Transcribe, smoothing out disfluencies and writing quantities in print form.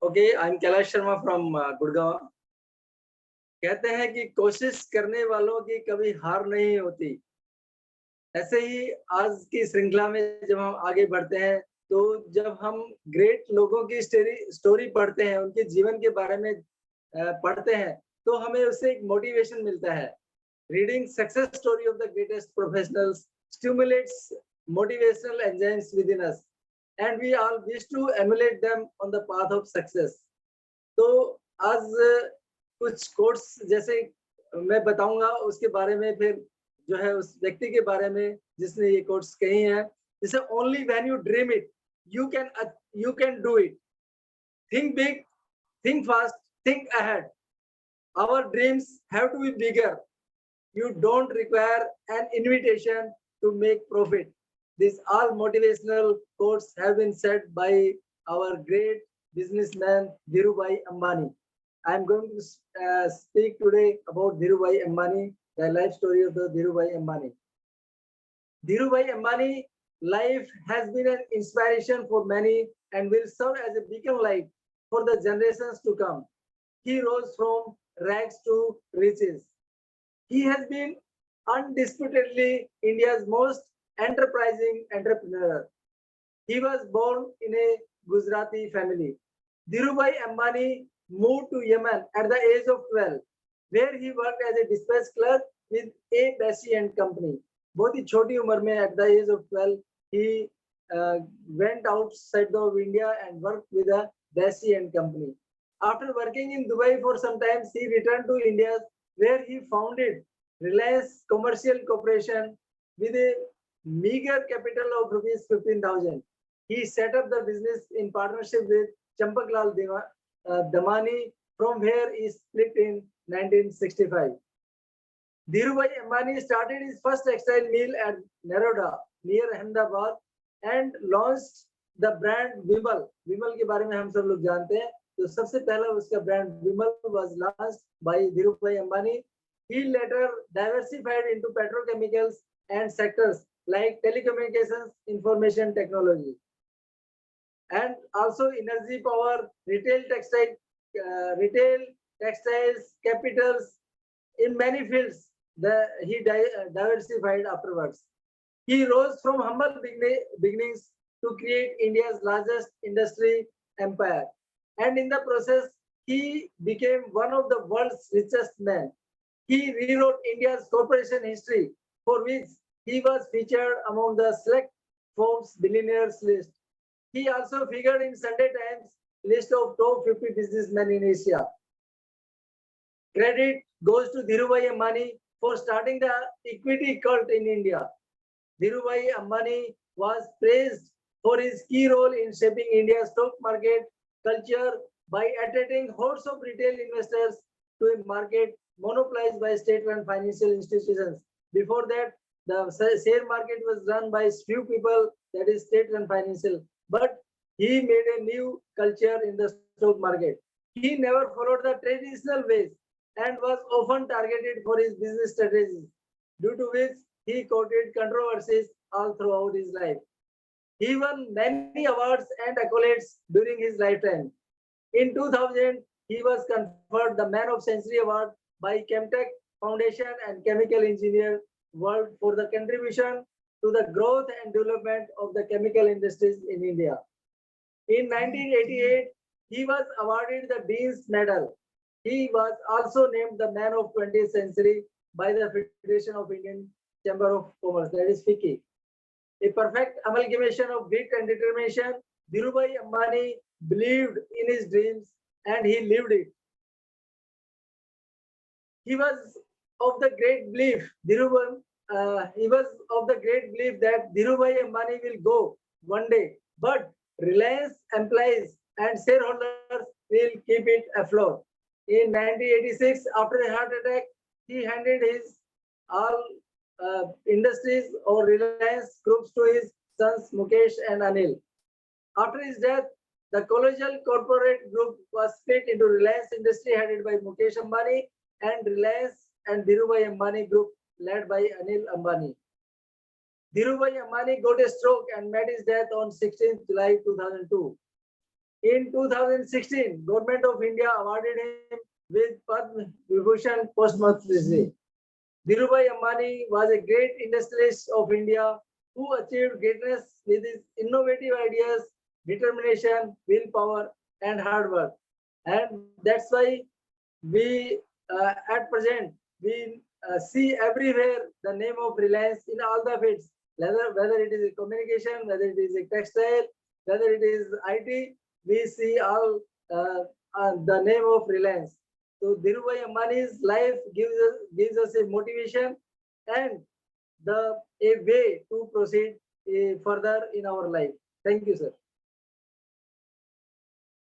Okay, I am Kailash Sharma from Gurgaon. कहते हैं कि कोशिश करने वालों की कभी हार नहीं होती। ऐसे ही आज की श्रृंखला में जब हम आगे बढ़ते हैं, तो जब हम ग्रेट लोगों की स्टोरी पढ़ते हैं, उनके जीवन के बारे में पढ़ते हैं, तो हमें उससे एक मोटिवेशन मिलता है। Reading success story of the greatest professionals stimulates motivational engines within us, and we all wish to emulate them on the path of success. तो आज कुछ कोट्स जैसे मैं बताऊंगा, उसके बारे में फिर जो है उस व्यक्ति के बारे में जिसने ये कोट्स कही हैं। जैसे only when you dream it you can do it. Think big, think fast, think ahead. Our dreams have to be bigger. You don't require an invitation to make profit. These all motivational quotes have been said by our great businessman Dhirubhai Ambani. I am going to speak today about Dhirubhai Ambani, the life story of the Dhirubhai Ambani. Dhirubhai Ambani life has been an inspiration for many and will serve as a beacon light for the generations to come. He rose from rags to riches. He has been undisputedly India's most enterprising entrepreneur. He was born in a Gujarati family. Dhirubhai Ambani moved to Yemen at the age of 12, where he worked as a dispatch clerk with a Bassi and Company. बहुत ही छोटी उम्र में at the age of 12, he went outside of India and worked with a Bassi and Company. After working in Dubai for some time, he returned to India, where he founded Reliance Commercial Corporation with a meager capital of rupees 15,000. He set up the business in partnership with Champaklal Damani, from where he split in 1965. Dhirubhai Ambani started his first textile mill at Naroda near Ahmedabad and launched the brand Vimal. Vimal के बारे में हम सब लोग जानते हैं। तो सबसे पहला उसका brand Vimal was launched by Dhirubhai Ambani. He later diversified into petrochemicals and sectors like telecommunications, information technology, and also energy, power, retail textiles, capitals. In many fields, he diversified afterwards. He rose from humble beginnings to create India's largest industry empire. And in the process, he became one of the world's richest men. He rewrote India's corporation history, for which he was featured among the select Forbes billionaires list. He also figured in Sunday Times list of top 50 businessmen in Asia. Credit goes to Dhirubhai Ambani for starting the equity cult in India. Dhirubhai Ambani was praised for his key role in shaping India's stock market culture by attracting hordes of retail investors to a market monopolized by state-run financial institutions. Before that, the share market was run by few people, that is state-run financial. But he made a new culture in the stock market. He never followed the traditional ways and was often targeted for his business strategies, due to which he courted controversies all throughout his life. He won many awards and accolades during his lifetime. In 2000, he was conferred the Man of Century Award by Chemtech Foundation and Chemical Engineer World for the contribution to the growth and development of the chemical industries in India. In 1988, he was awarded the Dean's Medal. He was also named the Man of 20th Century by the Federation of Indian Chamber of Commerce, that is FICCI. A perfect amalgamation of grit and determination, Dhirubhai Ambani believed in his dreams and he lived it. He was of the great belief, that Dhirubhai Ambani will go one day, but Reliance employees and shareholders will keep it afloat. In 1986, after a heart attack, he handed his all industries or Reliance groups to his sons Mukesh and Anil. After his death, the collegial corporate group was split into Reliance Industry headed by Mukesh Ambani and Reliance and Dhirubhai Ambani group led by Anil Ambani. Dhirubhai Ambani got a stroke and met his death on 16th July 2002. In 2016, Government of India awarded him with Padma Vibhushan posthumously. Dhirubhai Ambani was a great industrialist of India who achieved greatness with his innovative ideas, determination, willpower, and hard work. And that's why we, at present, we see everywhere the name of Reliance in all the fields, whether it is a communication, whether it is a textile, whether it is IT, we see all the name of Reliance. So Dhirubhai Ambani's life gives us a motivation and a way to proceed further in our life. Thank you, sir.